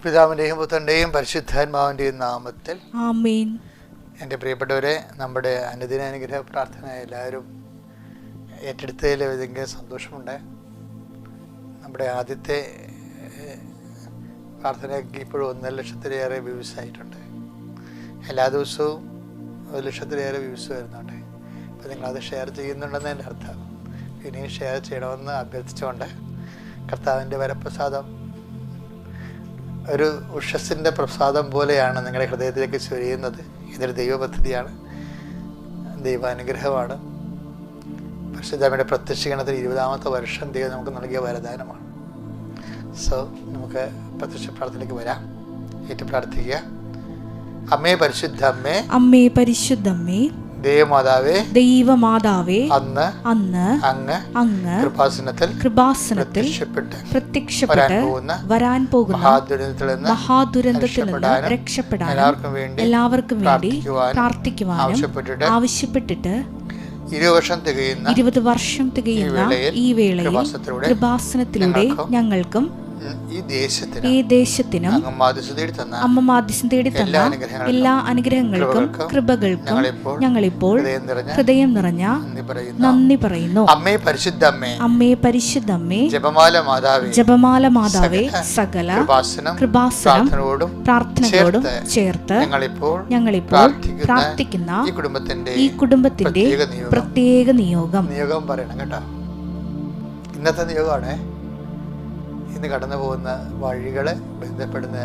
പിതാവിൻ്റെയും പുത്രൻ്റെയും പരിശുദ്ധാത്മാവിൻ്റെയും നാമത്തിൽ ആമേൻ. എൻ്റെ പ്രിയപ്പെട്ടവരെ, നമ്മുടെ അനുദിന അനുഗ്രഹ പ്രാർത്ഥന എല്ലാവരും ഏറ്റെടുത്തതിൽ ഏതെങ്കിലും സന്തോഷമുണ്ട്. നമ്മുടെ ആദ്യത്തെ പ്രാർത്ഥനയ്ക്ക് ഇപ്പോഴും 1,00,000-ലേറെ വ്യൂസ് ആയിട്ടുണ്ട്. എല്ലാ ദിവസവും 1,00,000-ലേറെ വ്യൂസ് വരുന്നുണ്ട്. അപ്പോൾ നിങ്ങളത് ഷെയർ ചെയ്യുന്നുണ്ടെന്ന് എൻ്റെ അർത്ഥം. ഇനിയും ഷെയർ ചെയ്യണമെന്ന് അഭ്യർത്ഥിച്ചുകൊണ്ട് കർത്താവിൻ്റെ വരപ്രസാദം ഒരു ഉഷസ്സിൻ്റെ പ്രസാദം പോലെയാണ് നിങ്ങളുടെ ഹൃദയത്തിലേക്ക് ചൊരിയുന്നത്. ഇതൊരു ദൈവ പദ്ധതിയാണ്, ദൈവാനുഗ്രഹമാണ്. പരിശുദ്ധമ്മയുടെ പ്രത്യക്ഷീകരണത്തിൽ 20ാമത്തെ വർഷം ദൈവം നമുക്ക് നൽകിയ വരദാനമാണ്. സോ നമുക്ക് പ്രത്യക്ഷ പ്രാർത്ഥനയ്ക്ക് വരാം. ഏറ്റു പ്രാർത്ഥിക്കുക. അമ്മേ പരിശുദ്ധമ്മേ, അമ്മേ പരിശുദ്ധമ്മേ, ദൈവമാതാവേ, ദൈവമാതാവേ, അന്ന് അങ്ങ് കൃപാസനത്തിൽ പ്രത്യക്ഷപ്പെട്ട് വരാൻ പോകുന്ന മഹാദുരന്തത്തിൽ നിന്ന് രക്ഷപ്പെടാൻ എല്ലാവർക്കും വേണ്ടി പ്രാർത്ഥിക്കുവാനും ആവശ്യപ്പെട്ടിട്ട് 20 വർഷം തികയുന്ന ഈ വേളയിൽ കൃപാസനത്തിലൂടെ ഞങ്ങൾക്കും ഈ ദേശത്തിനും അമ്മ മാധ്യസ്ഥം തേടി തന്ന എല്ലാ അനുഗ്രഹങ്ങൾക്കും കൃപകൾക്കും ഞങ്ങളിപ്പോൾ ഹൃദയം നിറഞ്ഞ നന്ദി പറയുന്നു. അമ്മേ പരിശുദ്ധമ്മേ, ജപമാല മാതാവേ, സകല കൃപാസനം പ്രാർത്ഥനകളോടും ചേർത്ത് ഞങ്ങളിപ്പോൾ പ്രാർത്ഥിക്കുന്ന ഈ കുടുംബത്തിന്റെ പ്രത്യേക നിയോഗം പറയണം കേട്ടോ. ഇന്നത്തെ നിയോഗമാണ്. ഇന്ന് കടന്നു പോകുന്ന വഴികൾ, ബന്ധപ്പെടുന്ന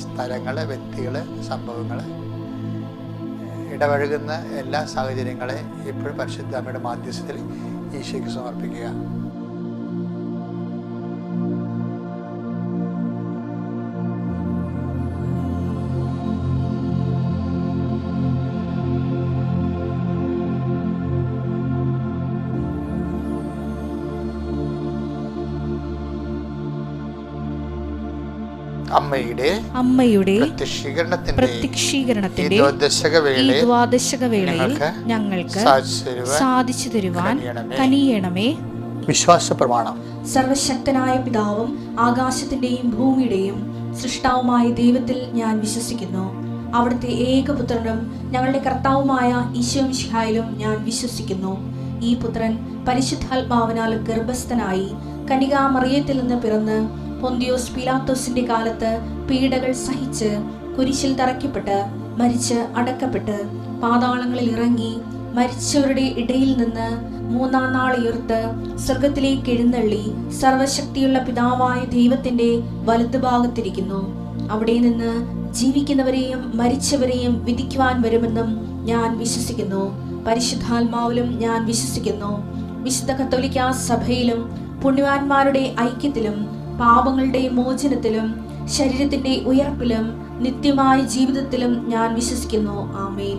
സ്ഥലങ്ങൾ, വ്യക്തികൾ, സംഭവങ്ങൾ, ഇടപഴകുന്ന എല്ലാ സാഹചര്യങ്ങളെ ഇപ്പോഴും പരിശുദ്ധ അമ്മയുടെ മാധ്യസ്ഥത്തിൽ ഈശോയ്ക്ക് സമർപ്പിക്കുക. അമ്മയുടെ പ്രത്യക്ഷീകരണത്തിന്റെ ദ്വാദശകവേളയിൽ ഞങ്ങൾക്ക് സാധിച്ചു തരുവാൻ കനിയണമേ. വിശ്വാസ പ്രമാണം. സർവശക്തനായ പിതാവും ആകാശത്തിന്റെയും ഭൂമിയുടെയും സൃഷ്ടാവുമായ ദൈവത്തിൽ ഞാൻ വിശ്വസിക്കുന്നു. അവിടുത്തെ ഏകപുത്രനും ഞങ്ങളുടെ കർത്താവുമായ ഈശോ മിശിഹായിലും ഞാൻ വിശ്വസിക്കുന്നു. ഈ പുത്രൻ പരിശുദ്ധാത്മാവിനാൽ ഗർഭസ്ഥനായി കന്യകാമറിയത്തിൽ നിന്ന് പിറന്ന് പൊന്തിയോസ് പീലാത്തോസിന്റെ കാലത്ത് പീഡകൾ സഹിച്ച് കുരിശിൽ തറയ്ക്കപ്പെട്ട് മരിച്ച് അടക്കപ്പെട്ട് പാതാളങ്ങളിൽ ഇറങ്ങി മരിച്ചവരുടെ ഇടയിൽ നിന്ന് 3-ാം നാൾ ഉയർത്ത് സ്വർഗത്തിലേക്ക് എഴുന്നള്ളി സർവശക്തിയുള്ള പിതാവായ ദൈവത്തിന്റെ വലതുഭാഗത്തിരിക്കുന്നു. അവിടെ നിന്ന് ജീവിക്കുന്നവരെയും മരിച്ചവരെയും വിധിക്കുവാൻ വരുമെന്നും ഞാൻ വിശ്വസിക്കുന്നു. പരിശുദ്ധാത്മാവിലും ഞാൻ വിശ്വസിക്കുന്നു. വിശുദ്ധ കത്തോലിക്കാ സഭയിലും പുണ്യവാന്മാരുടെ ഐക്യത്തിലും പാപങ്ങളുടെ മോചനത്തിലും ശരീരത്തിന്റെ ഉയർപ്പിലും നിത്യമായ ജീവിതത്തിലും ഞാൻ വിശ്വസിക്കുന്നു. ആമേൻ.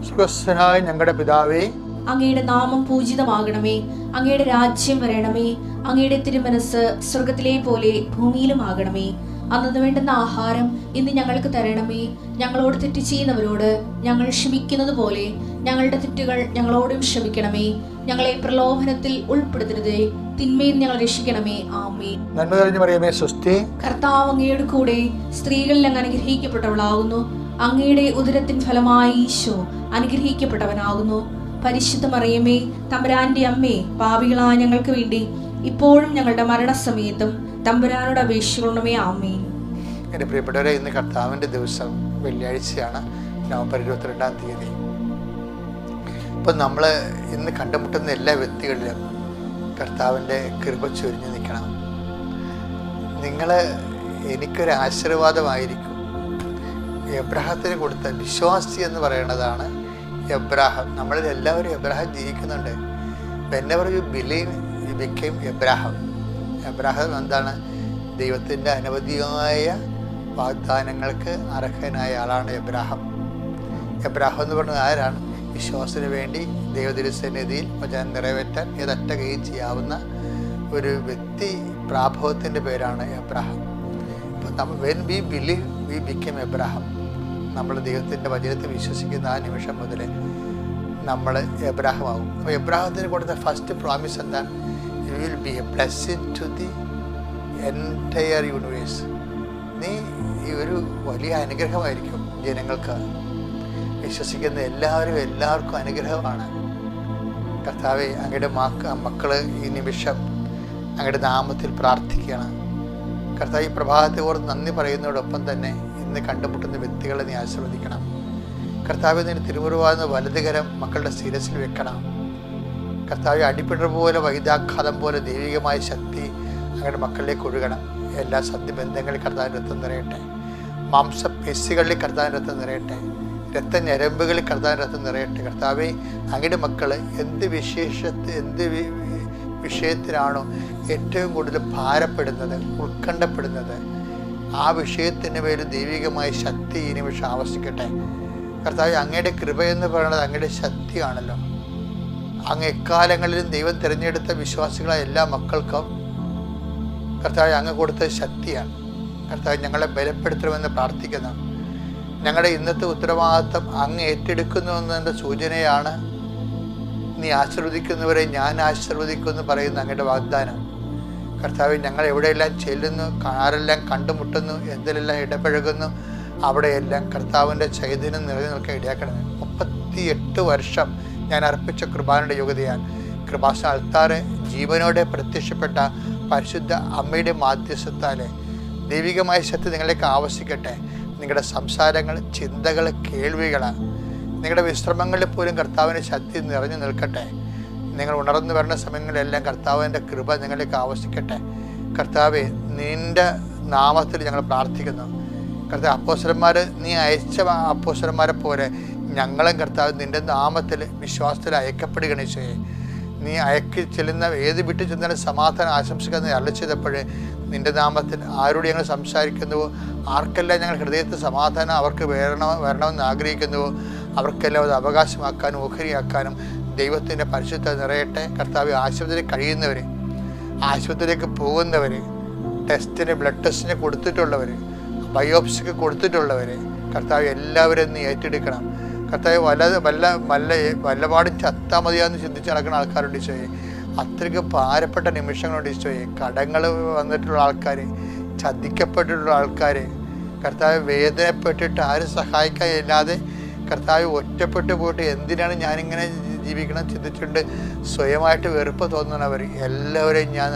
സ്വർഗ്ഗസ്ഥനായ ഞങ്ങളുടെ പിതാവേ, അങ്ങയുടെ നാമം പൂജിതമാകണമേ. അങ്ങയുടെ രാജ്യം വരണമേ. അങ്ങയുടെ തിരുമനസ് സ്വർഗത്തിലെ പോലെ ഭൂമിയിലും ആകണമേ. അന്നു വേണ്ടുന്ന ആഹാരം ഇന്ന് ഞങ്ങൾക്ക് തരണമേ. ഞങ്ങളോട് തെറ്റ് ചെയ്യുന്നവരോട് ഞങ്ങൾ ക്ഷമിക്കുന്നത് പോലെ ഞങ്ങളുടെ തെറ്റുകൾ ഞങ്ങളോടും ക്ഷമിക്കണമേ. ഞങ്ങളെ പ്രലോഭനത്തിൽ ഉൾപ്പെടുത്തരുതേ, തിന്മയിൽ ഞങ്ങൾ രക്ഷിക്കണമേ. ആമേൻ. നന്മ നിറഞ്ഞ മറിയമേ, സ്വസ്തി. കർത്താവ് അങ്ങയുടെ കൂടെ സ്ത്രീകളിൽ അങ്ങ് അനുഗ്രഹിക്കപ്പെട്ടവളാകുന്നു. അങ്ങയുടെ ഉദരത്തിൻ ഫലമായി ഈശോ അനുഗ്രഹിക്കപ്പെട്ടവനാകുന്നു. പരിശുദ്ധ മറിയമേ, തമ്പുരാന്റെ അമ്മേ, പാപികളായ ഞങ്ങൾക്ക് വേണ്ടി ഇപ്പോഴും ഞങ്ങളുടെ മരണസമയത്തും തമ്പുരാനോട് അപേക്ഷിക്കണമേ. ആമേൻ. എൻ്റെ പ്രിയപ്പെട്ടവരെ, ഇന്ന് കർത്താവിൻ്റെ ദിവസം വെള്ളിയാഴ്ചയാണ്, നവംബർ 22-ാം തീയതി. അപ്പം നമ്മൾ ഇന്ന് കണ്ടുമുട്ടുന്ന എല്ലാ വ്യക്തികളിലും കർത്താവിൻ്റെ കൃപ ചൊരിഞ്ഞു നിൽക്കണം. നിങ്ങൾ എനിക്കൊരു ആശീർവാദമായിരിക്കും. എബ്രാഹത്തിന് കൊടുത്ത വിശ്വാസി എന്ന് പറയുന്നതാണ് എബ്രാഹാം. നമ്മളിൽ എല്ലാവരും എബ്രാഹാം ജീവിക്കുന്നുണ്ട്. whenever you believe you became Abraham. Abraham എന്താണ്? ദൈവത്തിൻ്റെ അനവധിയായ വാഗ്ദാനങ്ങൾക്ക് അർഹനായ ആളാണ് എബ്രാഹാം. എബ്രാഹാം എന്ന് പറയുന്നത് ആരാണ്? വിശ്വാസത്തിന് വേണ്ടി ദൈവതിരുസന്നിധിയിൽ വചനം നിറവേറ്റാൻ ഏതറ്റ കൈയും ചെയ്യാവുന്ന ഒരു വ്യക്തി പ്രാഭവത്തിൻ്റെ പേരാണ് എബ്രാഹാം. അപ്പം when we believe we become Abraham. നമ്മൾ ദൈവത്തിൻ്റെ വചനത്തിൽ വിശ്വസിക്കുന്ന ആ നിമിഷം മുതൽ നമ്മൾ എബ്രാഹാമാകും. അപ്പോൾ എബ്രാഹത്തിന് കൊടുത്ത ഫസ്റ്റ് പ്രോമിസ് എന്താണ്? You will be a blessing to the entire universe. നീ ഈ ഒരു വലിയ അനുഗ്രഹമായിരിക്കും ജനങ്ങൾക്ക്. വിശ്വസിക്കുന്ന എല്ലാവർക്കും അനുഗ്രഹമാണ്. കർത്താവെ, അങ്ങയുടെ മക്കള് ഈ നിമിഷം അങ്ങയുടെ നാമത്തിൽ പ്രാർത്ഥിക്കണം. കർത്താവ്, ഈ പ്രഭാതത്തെ ഓർത്ത് നന്ദി പറയുന്നതോടൊപ്പം തന്നെ ഇന്ന് കണ്ടുമുട്ടുന്ന വ്യക്തികളെ നീ ആശീർവദിക്കണം. കർത്താവെ, നിന്റെ തിരുമുറിവാകുന്ന വലതുകരം മക്കളുടെ ശിരസിൽ വെക്കണം. കർത്താവെ, അടിപ്പിടർ പോലെ വൈദ്യാഘാതം പോലെ ദൈവികമായ ശക്തി അങ്ങയുടെ മക്കളിലേക്ക് ഒഴുകണം. എല്ലാ സദ്യബന്ധങ്ങളിൽ കർത്താവിൻ്റെ രക്തം നിറയട്ടെ. മാംസപേശികളിൽ കർത്താവിൻ്റെ രക്തം നിറയട്ടെ. രക്തഞരമ്പുകളിൽ കർത്താവിൻ്റെ രക്തം നിറയട്ടെ. കർത്താവെ, അങ്ങയുടെ മക്കൾ എന്ത് വിഷയത്തിനാണോ ഏറ്റവും കൂടുതൽ ഭാരപ്പെടുന്നത്, ഉത്കണ്ഠപ്പെടുന്നത്, ആ വിഷയത്തിന് മേൽ ദൈവികമായ ശക്തി ഈ നിമിഷം ആവശ്യിക്കട്ടെ. കർത്താവ്, അങ്ങയുടെ കൃപയെന്ന് പറയുന്നത് അങ്ങയുടെ ശക്തിയാണല്ലോ. അങ്ങ് എക്കാലങ്ങളിലും ദൈവം തിരഞ്ഞെടുത്ത വിശ്വാസികളായ എല്ലാ മക്കൾക്കും കർത്താവ് അങ്ങ് കൊടുത്ത ശക്തിയാണ്. കർത്താവ്, ഞങ്ങളെ ബലപ്പെടുത്തണമെന്ന് പ്രാർത്ഥിക്കുന്നു. ഞങ്ങളുടെ ഇന്നത്തെ ഉത്തരവാദിത്വം അങ്ങ് ഏറ്റെടുക്കുന്നു എന്നതിൻ്റെ സൂചനയാണ് നീ ആശീർവദിക്കുന്നവരെ ഞാൻ ആശീർവദിക്കുമെന്ന് പറയുന്ന അങ്ങയുടെ വാഗ്ദാനം. കർത്താവ്, ഞങ്ങൾ എവിടെയെല്ലാം ചെല്ലുന്നു, ആരെല്ലാം കണ്ടുമുട്ടുന്നു, എന്തിലെല്ലാം ഇടപഴകുന്നു, അവിടെയെല്ലാം കർത്താവിൻ്റെ ചൈതന്യം നിറഞ്ഞു നിൽക്കാൻ ഇടയാക്കണമേ. 38 വർഷം ഞാൻ അർപ്പിച്ച കൃപാനയുടെ യോഗ്യതയാൽ കൃപാസന അൾത്താറെ ജീവനോടെ പ്രത്യക്ഷപ്പെട്ട പരിശുദ്ധ അമ്മയുടെ മാധ്യസ്ഥത്താലെ ദൈവികമായ ശക്തി നിങ്ങളിലേക്ക് ആവശ്യിക്കട്ടെ. നിങ്ങളുടെ സംസാരങ്ങൾ, ചിന്തകൾ, കേൾവികൾ, നിങ്ങളുടെ വിശ്രമങ്ങളിൽ പോലും കർത്താവിൻ്റെ ശക്തി നിറഞ്ഞു നിൽക്കട്ടെ. നിങ്ങൾ ഉണർന്നു വരുന്ന സമയങ്ങളിലെല്ലാം കർത്താവിൻ്റെ കൃപ നിങ്ങളിലേക്ക് ആവശ്യിക്കട്ടെ. കർത്താവെ, നിൻ്റെ നാമത്തിൽ ഞങ്ങൾ പ്രാർത്ഥിക്കുന്നു. കർത്താവ്, അപ്പോസ്തലന്മാർ നീ അയച്ച അപ്പോസ്തലന്മാരെ പോലെ ഞങ്ങളും കർത്താവ് നിൻ്റെ നാമത്തിൽ വിശ്വാസത്തിൽ അയക്കപ്പെടുകയാണ് ചെയ്യേ. നീ അയക്കി ചെല്ലുന്ന ഏത് വിട്ടു ചെന്നാലും സമാധാനം ആശംസിക്കുന്ന അരുളി ചെയ്തപ്പോൾ നിൻ്റെ നാമത്തിൽ ആരോട് ഞങ്ങൾ സംസാരിക്കുന്നുവോ, ആർക്കെല്ലാം ഞങ്ങൾ ഹൃദയത്തിൽ സമാധാനം അവർക്ക് വരണമെന്ന് ആഗ്രഹിക്കുന്നുവോ, അവർക്കെല്ലാം അത് അവകാശമാക്കാനും ഓഹരിയാക്കാനും ദൈവത്തിൻ്റെ പരിശുദ്ധ നിറയട്ടെ. കർത്താവ്, ആശുപത്രിയിൽ കഴിയുന്നവർ, ആശുപത്രിയിലേക്ക് പോകുന്നവർ, ടെസ്റ്റിന് ബ്ലഡ് ടെസ്റ്റിന് കൊടുത്തിട്ടുള്ളവർ, ബയോപ്സിക്ക് കൊടുത്തിട്ടുള്ളവർ, കർത്താവ് എല്ലാവരും നീ ഏറ്റെടുക്കണം. കർത്താവ്, വല്ലപാടും ചത്താൽ മതിയാന്ന് ചിന്തിച്ച് നടക്കുന്ന ആൾക്കാരുണ്ട് ഈശോയെ. അത്രയ്ക്ക് ഭാരപ്പെട്ട നിമിഷങ്ങളുണ്ട് ഈശോയെ. കടങ്ങൾ വന്നിട്ടുള്ള ആൾക്കാർ, ചതിക്കപ്പെട്ടിട്ടുള്ള ആൾക്കാർ, കർത്താവ് വേദനപ്പെട്ടിട്ട് ആരും സഹായിക്കാൻ ഇല്ലാതെ കർത്താവ് ഒറ്റപ്പെട്ടു പോയിട്ട് എന്തിനാണ് ഞാനിങ്ങനെ ജീവിക്കണം ചിന്തിച്ചിട്ടുണ്ട് സ്വയമായിട്ട് വെറുപ്പ് തോന്നുന്നവർ എല്ലാവരെയും ഞാൻ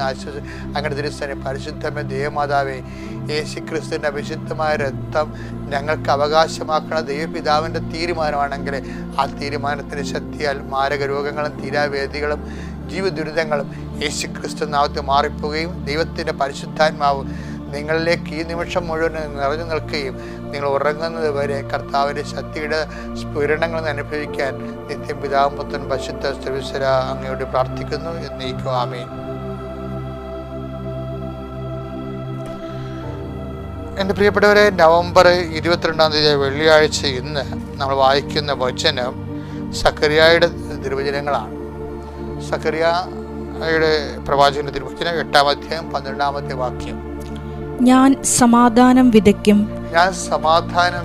അങ്ങനെ തിരുസ്ഥാനെ പരിശുദ്ധമേ ദൈവമാതാവേ, യേശു ക്രിസ്തുവിൻ്റെ അഭിഷിക്തമായ രക്തം ഞങ്ങൾക്ക് അവകാശമാക്കണ ദൈവപിതാവിൻ്റെ തീരുമാനമാണെങ്കിൽ ആ തീരുമാനത്തിൻ്റെ ശക്തിയാൽ മാരക രോഗങ്ങളും തീരാവേദികളും ജീവദുരിതങ്ങളും യേശു ക്രിസ്തു നാമത്തിൽ മാറിപ്പോവുകയും ദൈവത്തിൻ്റെ പരിശുദ്ധാത്മാവ് നിങ്ങളിലേക്ക് ഈ നിമിഷം മുഴുവൻ നിറഞ്ഞു നിൽക്കുകയും നിങ്ങൾ ഉറങ്ങുന്നത് വരെ കർത്താവിൻ്റെ ശക്തിയുടെ സ്ഫുരണങ്ങൾ അനുഭവിക്കാൻ നിത്യം പിതാവും പുത്രനും പരിശുദ്ധ സർവ്വീശ്വര അങ്ങയോട് പ്രാർത്ഥിക്കുന്നു എന്നേക്കും. ആമേൻ. എൻ്റെ പ്രിയപ്പെട്ടവരെ, നവംബർ 22 വെള്ളിയാഴ്ച ഇന്ന് നമ്മൾ വായിക്കുന്ന വചനം സക്കറിയായുടെ തിരുവചനങ്ങളാണ്. സക്കറിയായുടെ പ്രവാചകന്റെ തിരുവചനം 8-ാം അധ്യായം 12-ാമത്തെ വാക്യം. ഞാൻ സമാധാനം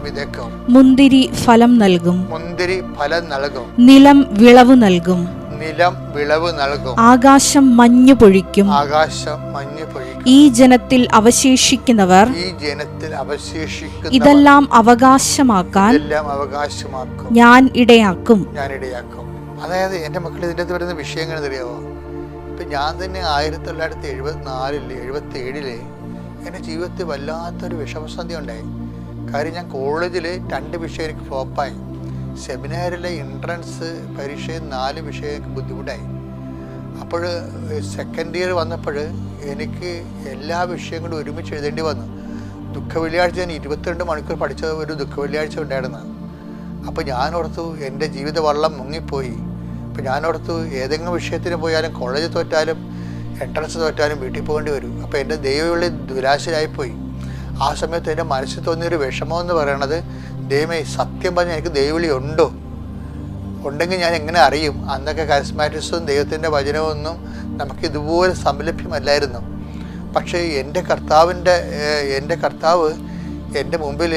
വിതയ്ക്കും, മുന്തിരി ഫലം നൽകും, നിലം വിളവ് നൽകും, ആകാശം മഞ്ഞു പൊഴിക്കും, ഈ ജനത്തിൽ അവശേഷിക്കുന്നവർ ഇതെല്ലാം അവകാശമാക്കാൻ ഞാൻ ഇടയാക്കും. അതായത് എൻ്റെ മക്കൾ ഇതിൻ്റെ അകത്ത് വരുന്ന വിഷയങ്ങൾ അറിയാമോ? ഇപ്പം ഞാൻ തന്നെ 1974-77 എൻ്റെ ജീവിതത്തിൽ വല്ലാത്തൊരു വിഷമസന്ധി ഉണ്ടായി. കാര്യം ഞാൻ കോളേജിൽ 2 വിഷയം എനിക്ക് ഫ്ലോപ്പായി. സെമിനാറിലെ എൻട്രൻസ് പരീക്ഷയിൽ 4 വിഷയം എനിക്ക് ബുദ്ധിമുട്ടായി. അപ്പോൾ സെക്കൻഡ് ഇയർ വന്നപ്പോൾ എനിക്ക് എല്ലാ വിഷയങ്ങളും ഒരുമിച്ച് എഴുതേണ്ടി വന്നു. ദുഃഖവെള്ളിയാഴ്ച ഞാൻ 22 മണിക്കൂർ പഠിച്ച ഒരു ദുഃഖവെള്ളിയാഴ്ച ഉണ്ടായിരുന്നു. അപ്പോൾ ഞാനോർത്തു എൻ്റെ ജീവിത വള്ളം മുങ്ങിപ്പോയി. അപ്പോൾ ഞാനോർത്തു ഏതെങ്കിലും വിഷയത്തിന് പോയാലും കോളേജ് തോറ്റാലും എൻട്രൻസ് തോറ്റാലും വീട്ടിൽ പോകേണ്ടി വരും. അപ്പോൾ എൻ്റെ ദൈവവിളി ദുരാശരായിപ്പോയി. ആ സമയത്ത് എൻ്റെ മനസ്സിൽ തോന്നിയൊരു വിഷമം എന്ന് പറയണത്, ദൈവമേ സത്യം പറഞ്ഞാൽ എനിക്ക് ദൈവവിളി ഉണ്ടോ, ഉണ്ടെങ്കിൽ ഞാൻ എങ്ങനെ അറിയും? അന്നൊക്കെ കരിസ്മാറ്റിക്സും ദൈവത്തിൻ്റെ വചനവും ഒന്നും നമുക്കിതുപോലെ സംലഭ്യമല്ലായിരുന്നു. പക്ഷേ എൻ്റെ കർത്താവ് എൻ്റെ മുമ്പിൽ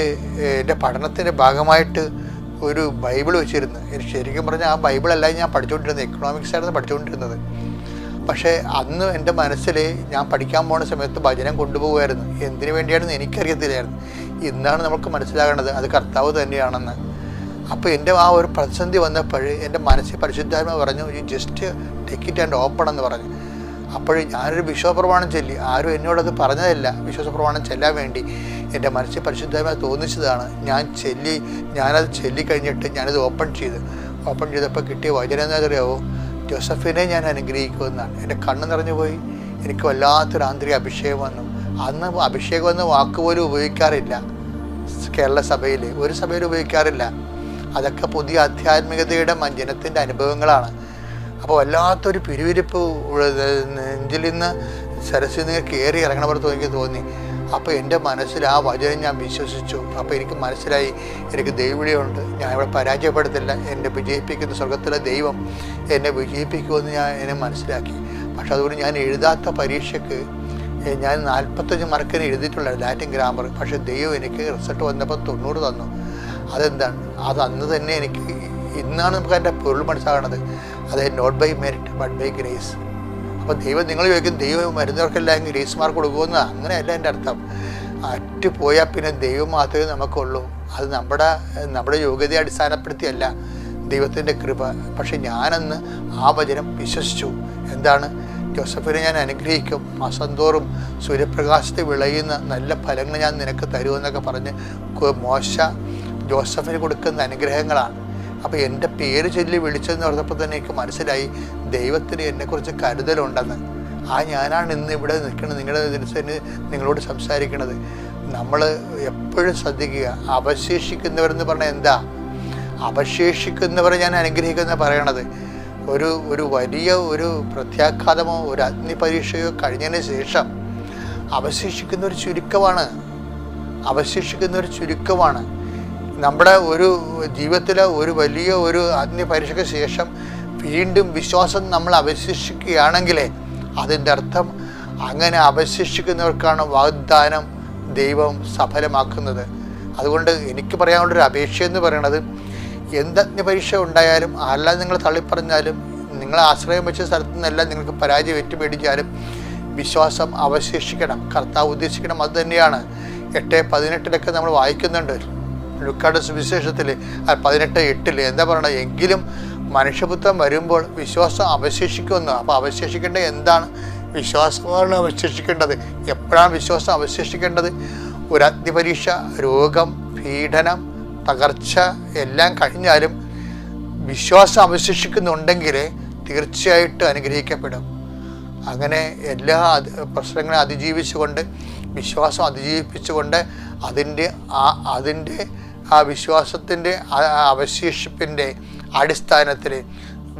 എൻ്റെ പഠനത്തിൻ്റെ ഭാഗമായിട്ട് ഒരു ബൈബിൾ വെച്ചിരുന്നു. ശരിക്കും പറഞ്ഞാൽ ആ ബൈബിളല്ല ഞാൻ പഠിച്ചുകൊണ്ടിരുന്നത്, എക്കണോമിക്സ് ആയിരുന്നു പഠിച്ചുകൊണ്ടിരുന്നത്. പക്ഷേ അന്ന് എൻ്റെ മനസ്സിൽ ഞാൻ പഠിക്കാൻ പോകുന്ന സമയത്ത് ഭജനം കൊണ്ടുപോകുമായിരുന്നു. എന്തിനു വേണ്ടിയാണെന്ന് എനിക്കറിയത്തില്ലായിരുന്നു. ഇന്നാണ് നമുക്ക് മനസ്സിലാകേണ്ടത് അത് കർത്താവ് തന്നെയാണെന്ന്. അപ്പോൾ എൻ്റെ ആ ഒരു പ്രതിസന്ധി വന്നപ്പോൾ എൻ്റെ മനസ്സിൽ പരിശുദ്ധാത്മാവ് പറഞ്ഞു, you just take it and open എന്ന് പറഞ്ഞു. അപ്പോൾ ഞാനൊരു വിശ്വാസപ്രമാണം ചൊല്ലി. ആരും എന്നോടത് പറഞ്ഞതല്ല. വിശ്വാസപ്രമാണം ചെല്ലാൻ വേണ്ടി എൻ്റെ മനസ്സിൽ പരിശുദ്ധാത്മാവ് തോന്നിച്ചതാണ്. ഞാനത് ചൊല്ലിക്കഴിഞ്ഞിട്ട് ഞാനത് ഓപ്പൺ ചെയ്തപ്പോൾ കിട്ടിയ വചനം എന്നറിയാവോ? ജോസഫിനെ ഞാൻ അനുഗ്രഹിക്കുമെന്നാണ്. എൻ്റെ കണ്ണ് നിറഞ്ഞു പോയി. എനിക്ക് വല്ലാത്തൊരു ആന്തരിക അഭിഷേകം വന്നു. അന്ന് അഭിഷേകം എന്ന വാക്കുപോലും ഉപയോഗിക്കാറില്ല. കേരള സഭയിൽ ഒരു സഭയിൽ ഉപയോഗിക്കാറില്ല. അതൊക്കെ പുതിയ ആധ്യാത്മികതയുടെ ജനത്തിൻ്റെ അനുഭവങ്ങളാണ്. അപ്പോൾ വല്ലാത്തൊരു പിരിവിരിപ്പ് നെഞ്ചിൽ നിന്ന് സരസിൽ നിന്ന് കയറി ഇറങ്ങണ പോലെ എനിക്ക് തോന്നി. അപ്പോൾ എൻ്റെ മനസ്സിൽ ആ വചനം ഞാൻ വിശ്വസിച്ചു. അപ്പോൾ എനിക്ക് മനസ്സിലായി, എനിക്ക് ദൈവവിളിയുണ്ട്, ഞാൻ ഇവിടെ പരാജയപ്പെടുത്തില്ല, എന്നെ വിജയിപ്പിക്കുന്ന സ്വർഗത്തിലെ ദൈവം എന്നെ വിജയിപ്പിക്കുമെന്ന് എന്നെ മനസ്സിലാക്കി. പക്ഷെ അതുകൊണ്ട് ഞാൻ എഴുതാത്ത പരീക്ഷയ്ക്ക് ഞാൻ 45 മാർക്കിന് എഴുതിയിട്ടുള്ള ലാറ്റിൻ ഗ്രാമർ. പക്ഷേ ദൈവം എനിക്ക് റിസൾട്ട് വന്നപ്പോൾ 90 തന്നു. അതെന്താണ്? അത് അന്ന് തന്നെ എനിക്ക്, ഇന്നാണ് നമുക്ക് അതിൻ്റെ പൊരുൾ മനസ്സിലാകണത്. അത് not by merit but by grace. അപ്പോൾ ദൈവം, നിങ്ങൾ ചോദിക്കും ദൈവം വരുന്നവർക്കെല്ലാം ഗ്രേസ് മാർക്ക് കൊടുക്കുമെന്ന്. അങ്ങനെയല്ല എൻ്റെ അർത്ഥം. പോയാൽ പിന്നെ ദൈവം മാത്രമേ നമുക്കുള്ളൂ. അത് നമ്മുടെ യോഗ്യതയെ അടിസ്ഥാനപ്പെടുത്തിയല്ല, ദൈവത്തിൻ്റെ കൃപ. പക്ഷെ ഞാനന്ന് ആ വചനം വിശ്വസിച്ചു. എന്താണ്? ജോസഫിനെ ഞാൻ അനുഗ്രഹിക്കും, മാസം തോറും സൂര്യപ്രകാശത്തിൽ വിളയുന്ന നല്ല ഫലങ്ങൾ ഞാൻ നിനക്ക് തരുമെന്നൊക്കെ പറഞ്ഞ് മോശ ജോസഫിന് കൊടുക്കുന്ന അനുഗ്രഹങ്ങളാണ്. അപ്പോൾ എൻ്റെ പേര് ചൊല്ലി വിളിച്ചെന്ന് പറഞ്ഞപ്പോൾ തന്നെ എനിക്ക് മനസ്സിലായി ദൈവത്തിന് എന്നെക്കുറിച്ച് കരുതലുണ്ടെന്ന്. ഞാനാണ് ഇന്ന് ഇവിടെ നിൽക്കുന്നത്, നിങ്ങളുടെ ദിവസം നിങ്ങളോട് സംസാരിക്കുന്നത്. നമ്മൾ എപ്പോഴും ശ്രദ്ധിക്കുക, അവശേഷിക്കുന്നവരെന്ന് പറഞ്ഞാൽ എന്താ? അവശേഷിക്കുന്നവരെ ഞാൻ അനുഗ്രഹിക്കുന്ന പറയണത്. ഒരു വലിയ ഒരു പ്രത്യാഘാതമോ ഒരു അഗ്നിപരീക്ഷയോ കഴിഞ്ഞതിന് ശേഷം അവശേഷിക്കുന്ന ഒരു ചുരുക്കമാണ്. നമ്മുടെ ഒരു ജീവിതത്തിലെ ഒരു വലിയ ഒരു അഗ്നിപരീക്ഷയ്ക്ക് ശേഷം വീണ്ടും വിശ്വാസം നമ്മൾ അവശേഷിക്കുകയാണെങ്കിൽ അതിൻ്റെ അർത്ഥം അങ്ങനെ അവശേഷിക്കുന്നവർക്കാണ് വാഗ്ദാനം ദൈവം സഫലമാക്കുന്നത്. അതുകൊണ്ട് എനിക്ക് പറയാനുള്ളൊരു അപേക്ഷയെന്ന് പറയണത്, എന്ത് അഗ്നിപരീക്ഷ ഉണ്ടായാലും, അല്ലാതെ നിങ്ങൾ തള്ളിപ്പറഞ്ഞാലും, നിങ്ങൾ ആശ്രയം വെച്ച സ്ഥലത്തു നിന്നെല്ലാം നിങ്ങൾക്ക് പരാജയം ഏറ്റുപേടിച്ചാലും വിശ്വാസം അവശേഷിക്കണം. കർത്താവ് ഉദ്ദേശിക്കണം അത് തന്നെയാണ്. 8:18 നമ്മൾ വായിക്കുന്നുണ്ട് ലൂക്കായുടെ സുവിശേഷത്തിൽ 18:8 എന്താ പറയണത്? എങ്കിലും മനുഷ്യപുത്രൻ വരുമ്പോൾ വിശ്വാസം അവശേഷിക്കുമെന്ന്. അപ്പോൾ അവശേഷിക്കേണ്ടത് എന്താണ്? വിശ്വാസമാണ് അവശേഷിക്കേണ്ടത്. എപ്പോഴാണ് വിശ്വാസം അവശേഷിക്കേണ്ടത്? ഒരു അഗ്നിപരീക്ഷ, രോഗം, പീഡനം, തകർച്ച എല്ലാം കഴിഞ്ഞാലും വിശ്വാസം അവശേഷിക്കുന്നുണ്ടെങ്കിൽ തീർച്ചയായിട്ടും അനുഗ്രഹിക്കപ്പെടും. അങ്ങനെ എല്ലാ പ്രശ്നങ്ങളെ അതിജീവിച്ചുകൊണ്ട്, വിശ്വാസം അതിജീവിപ്പിച്ചുകൊണ്ട് അതിൻ്റെ ആ വിശ്വാസത്തിൻ്റെ അവശേഷിപ്പിൻ്റെ അടിസ്ഥാനത്തിൽ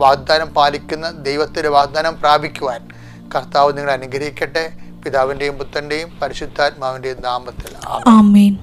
വാഗ്ദാനം പാലിക്കുന്ന ദൈവത്തിൻ്റെ വാഗ്ദാനം പ്രാപിക്കുവാൻ കർത്താവ് നിങ്ങളെ അനുഗ്രഹിക്കട്ടെ. പിതാവിൻ്റെയും പുത്രൻ്റെയും പരിശുദ്ധാത്മാവിൻ്റെയും നാമത്തിൽ ആമേൻ.